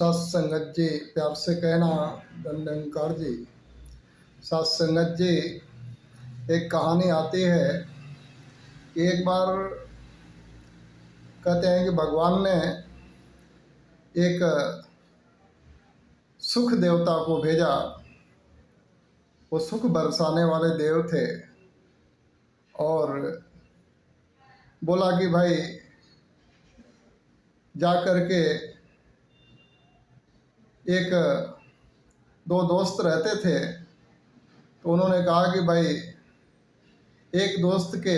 सात संगत जी, प्यार से कहना दंडंकार जी। सात संगत जी, एक कहानी आती है कि एक बार कहते हैं कि भगवान ने एक सुख देवता को भेजा। वो सुख बरसाने वाले देव थे और बोला कि भाई जा कर के एक दो दोस्त रहते थे, तो उन्होंने कहा कि भाई एक दोस्त के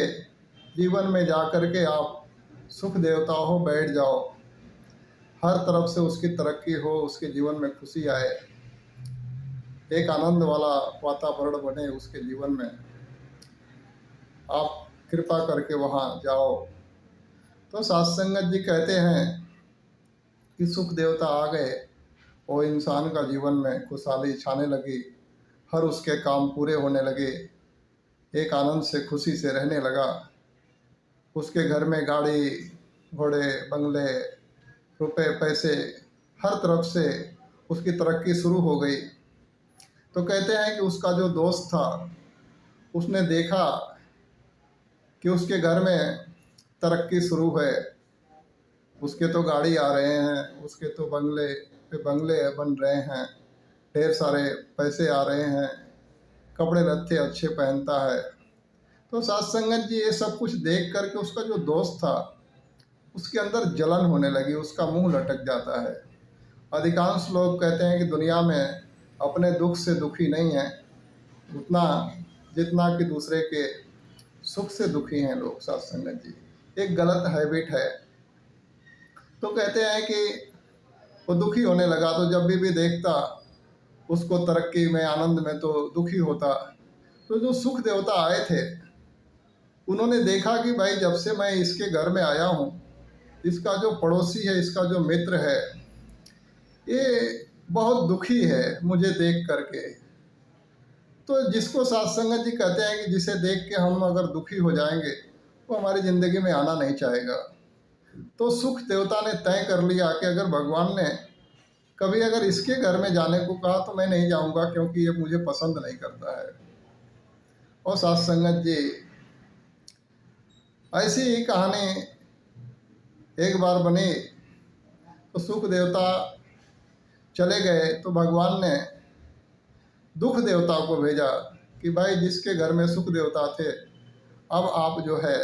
जीवन में जा कर के आप सुख देवता हो, बैठ जाओ, हर तरफ से उसकी तरक्की हो, उसके जीवन में खुशी आए, एक आनंद वाला वातावरण बने उसके जीवन में, आप कृपा करके वहाँ जाओ। तो सत्संगत जी कहते हैं कि सुख देवता आ गए और इंसान का जीवन में खुशहाली छाने लगी, हर उसके काम पूरे होने लगे, एक आनंद से खुशी से रहने लगा। उसके घर में गाड़ी घोड़े बंगले रुपए पैसे हर तरफ से उसकी तरक्की शुरू हो गई। तो कहते हैं कि उसका जो दोस्त था उसने देखा कि उसके घर में तरक्की शुरू है, उसके तो गाड़ी आ रहे हैं, उसके तो बंगले पे बंगले बन रहे हैं, ढेर सारे पैसे आ रहे हैं, कपड़े लत्ते अच्छे पहनता है। तो सत्संगत जी ये सब कुछ देख करके उसका जो दोस्त था उसके अंदर जलन होने लगी, उसका मुंह लटक जाता है। अधिकांश लोग कहते हैं कि दुनिया में अपने दुख से दुखी नहीं है उतना जितना कि दूसरे के सुख से दुखी हैं लोग। सत्संगत जी एक गलत हैबिट है। तो कहते हैं कि वो दुखी होने लगा, तो जब भी देखता उसको तरक्की में आनंद में तो दुखी होता। तो जो सुख देवता आए थे उन्होंने देखा कि भाई जब से मैं इसके घर में आया हूँ, इसका जो पड़ोसी है, इसका जो मित्र है, ये बहुत दुखी है मुझे देख करके। तो जिसको सत्संगत जी कहते हैं कि जिसे देख के हम अगर दुखी हो जाएंगे वो हमारी ज़िंदगी में आना नहीं चाहेगा। तो सुख देवता ने तय कर लिया कि अगर भगवान ने कभी अगर इसके घर में जाने को कहा तो मैं नहीं जाऊंगा, क्योंकि ये मुझे पसंद नहीं करता है। और सत्संगत जी ऐसी ही कहानी एक बार बनी। तो सुख देवता चले गए तो भगवान ने दुख देवता को भेजा कि भाई जिसके घर में सुख देवता थे, अब आप जो है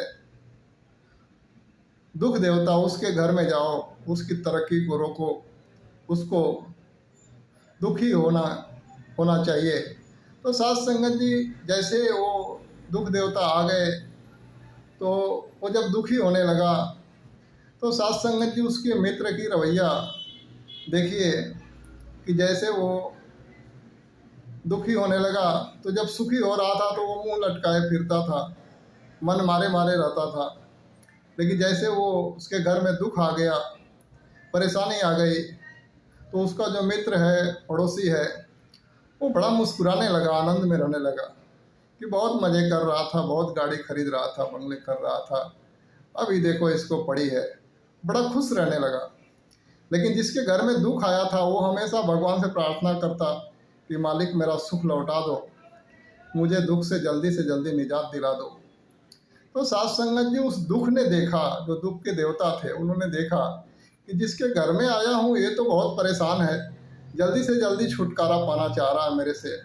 दुख देवता उसके घर में जाओ, उसकी तरक्की को रोको, उसको दुखी होना चाहिए। तो सत्संगत जी जैसे वो दुख देवता आ गए तो वो जब दुखी होने लगा तो सत्संगत जी उसके मित्र की रवैया देखिए कि जैसे वो दुखी होने लगा तो जब सुखी हो रहा था तो वो मुंह लटकाए फिरता था, मन मारे मारे रहता था। लेकिन जैसे वो उसके घर में दुख आ गया, परेशानी आ गई, तो उसका जो मित्र है, पड़ोसी है, वो बड़ा मुस्कुराने लगा, आनंद में रहने लगा कि बहुत मज़े कर रहा था, बहुत गाड़ी खरीद रहा था, बंगले कर रहा था, अभी देखो इसको पड़ी है, बड़ा खुश रहने लगा। लेकिन जिसके घर में दुख आया था वो हमेशा भगवान से प्रार्थना करता कि मालिक मेरा सुख लौटा दो, मुझे दुख से जल्दी निजात दिला दो। तो सत्संगत जी उस दुख ने देखा, जो दुख के देवता थे उन्होंने देखा कि जिसके घर में आया हूँ ये तो बहुत परेशान है, जल्दी से जल्दी छुटकारा पाना चाह रहा है मेरे से,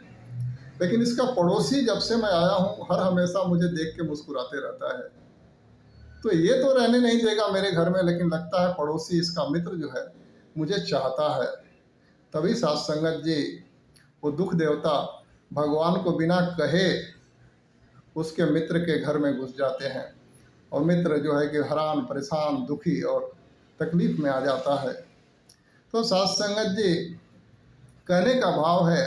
लेकिन इसका पड़ोसी जब से मैं आया हूँ हर हमेशा मुझे देख के मुस्कुराते रहता है, तो ये तो रहने नहीं देगा मेरे घर में, लेकिन लगता है पड़ोसी इसका मित्र जो है मुझे चाहता है। तभी सत्संगत जी वो दुख देवता भगवान को बिना कहे उसके मित्र के घर में घुस जाते हैं और मित्र जो है कि हैरान परेशान दुखी और तकलीफ में आ जाता है। तो सत्संगत जी कहने का भाव है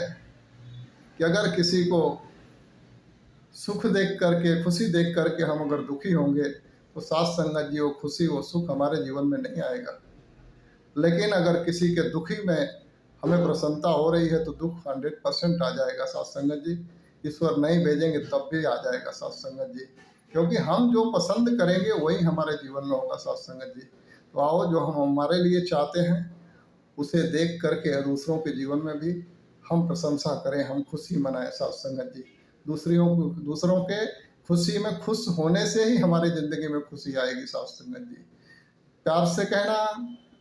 कि अगर किसी को सुख देख करके, खुशी देख करके हम अगर दुखी होंगे तो सत्संगत जी वो खुशी वो सुख हमारे जीवन में नहीं आएगा। लेकिन अगर किसी के दुखी में हमें प्रसन्नता हो रही है तो दुख 100% आ जाएगा सत्संगत जी। ईश्वर नहीं भेजेंगे तब भी आ जाएगा सत्संगत जी, क्योंकि हम जो पसंद करेंगे वही हमारे जीवन में होगा सत्संगत जी। तो आओ जो हम हमारे लिए चाहते हैं उसे देख करके दूसरों के जीवन में भी हम प्रशंसा करें, हम खुशी मनाएं साथ संगत जी। दूसरों के खुशी में खुश होने से ही हमारी ज़िंदगी में खुशी आएगी साथ संगत जी। प्यार से कहना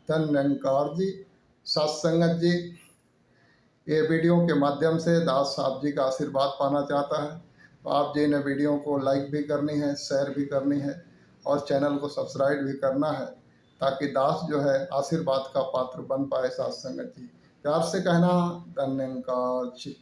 धन निरंकार जी। साथ संगत जी, ये वीडियो के माध्यम से दास साहब जी का आशीर्वाद पाना चाहता है, तो आप जी ने वीडियो को लाइक भी करनी है, शेयर भी करनी है और चैनल को सब्सक्राइब भी करना है, ताकि दास जो है आशीर्वाद का पात्र बन पाए साथ संगत जी। प्यार से कहना धन निरंकार जी।